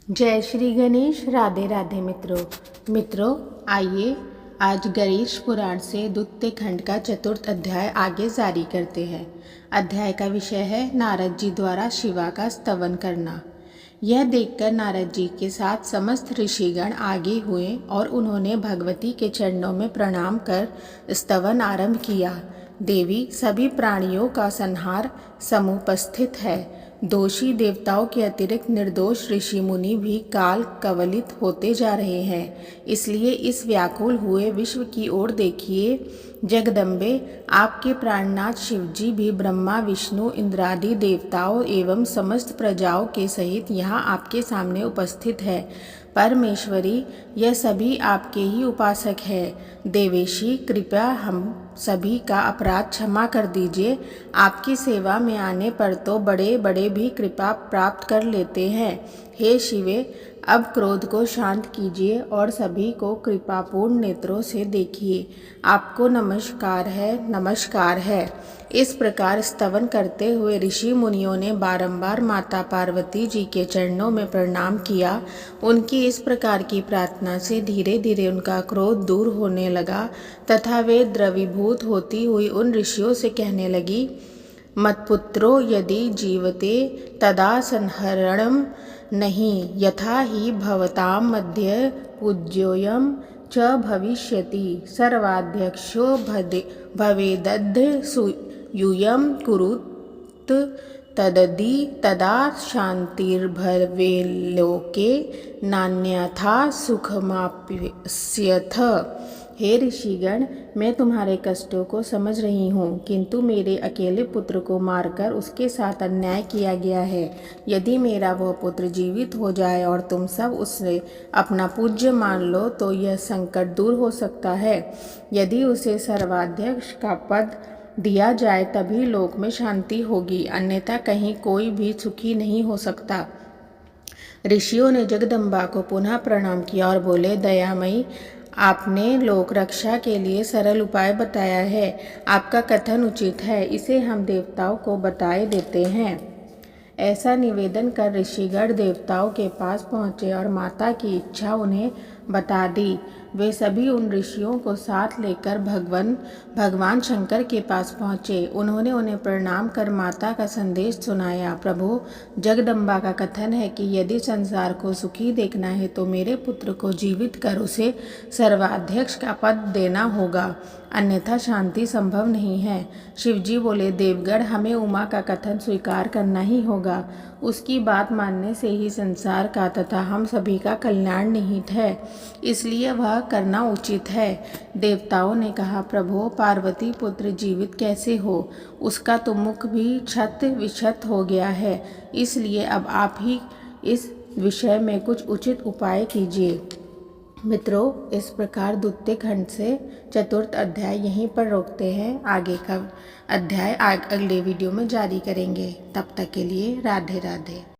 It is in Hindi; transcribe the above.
जय श्री गणेश। राधे राधे मित्रों आइए आज गणेश पुराण से द्वितीय खंड का चतुर्थ अध्याय आगे जारी करते हैं। अध्याय का विषय है नारद जी द्वारा शिवा का स्तवन करना। यह देखकर नारद जी के साथ समस्त ऋषिगण आगे हुए और उन्होंने भगवती के चरणों में प्रणाम कर स्तवन आरंभ किया। देवी, सभी प्राणियों का संहार समुपस्थित है। दोषी देवताओं के अतिरिक्त निर्दोष ऋषि मुनि भी काल कवलित होते जा रहे हैं। इसलिए इस व्याकुल हुए विश्व की ओर देखिए। जगदम्बे, आपके प्राणनाथ शिवजी भी ब्रह्मा, विष्णु, इंद्रादि देवताओं एवं समस्त प्रजाओं के सहित यहाँ आपके सामने उपस्थित है। परमेश्वरी, यह सभी आपके ही उपासक हैं। देवेशी, कृपया हम सभी का अपराध क्षमा कर दीजिए। आपकी सेवा में आने पर तो बड़े बड़े भी कृपा प्राप्त कर लेते हैं। हे शिवे, अब क्रोध को शांत कीजिए और सभी को कृपापूर्ण नेत्रों से देखिए। आपको नमस्कार है, नमस्कार है। इस प्रकार स्तवन करते हुए ऋषि मुनियों ने बारंबार माता पार्वती जी के चरणों में प्रणाम किया। उनकी इस प्रकार की प्रार्थना से धीरे धीरे उनका क्रोध दूर होने लगा तथा वे द्रवीभूत होती हुई उन ऋषियों से कहने लगी, मत्पुत्रो यदि जीवते तदा संहरणम नहीं, यथा ही भवतां मध्ये पूज्योऽयं च भविष्यति। सर्वाध्यक्षो भवेदद्य यूयं कुरुत तददि तदा शांतिर्भवेल्लोके नान्यथा सुखमाप्स्यथ। हे ऋषिगण, मैं तुम्हारे कष्टों को समझ रही हूँ, किंतु मेरे अकेले पुत्र को मारकर उसके साथ अन्याय किया गया है। यदि मेरा वह पुत्र जीवित हो जाए और तुम सब उसे अपना पूज्य मान लो तो यह संकट दूर हो सकता है। यदि उसे सर्वाध्यक्ष का पद दिया जाए तभी लोक में शांति होगी, अन्यथा कहीं कोई भी सुखी नहीं हो सकता। ऋषियों ने जगदम्बा को पुनः प्रणाम किया और बोले, दयामयी, आपने लोक रक्षा के लिए सरल उपाय बताया है। आपका कथन उचित है, इसे हम देवताओं को बताए देते हैं। ऐसा निवेदन कर ऋषिगण देवताओं के पास पहुँचे और माता की इच्छा उन्हें बता दी। वे सभी उन ऋषियों को साथ लेकर भगवान शंकर के पास पहुँचे। उन्होंने उन्हें प्रणाम कर माता का संदेश सुनाया। प्रभु, जगदम्बा का कथन है कि यदि संसार को सुखी देखना है तो मेरे पुत्र को जीवित कर उसे सर्वाध्यक्ष का पद देना होगा, अन्यथा शांति संभव नहीं है। शिवजी बोले, देवगण, हमें उमा का कथन स्वीकार करना ही होगा। उसकी बात मानने से ही संसार का तथा हम सभी का कल्याण निहित है, इसलिए वह करना उचित है। देवताओं ने कहा, प्रभु, पार्वती पुत्र जीवित कैसे हो? उसका तो मुख भी क्षत विक्षत हो गया है, इसलिए अब आप ही इस विषय में कुछ उचित उपाय कीजिए। मित्रों, इस प्रकार द्वितीय खंड से चतुर्थ अध्याय यहीं पर रोकते हैं। आगे का अध्याय अगले वीडियो में जारी करेंगे। तब तक के लिए राधे राधे।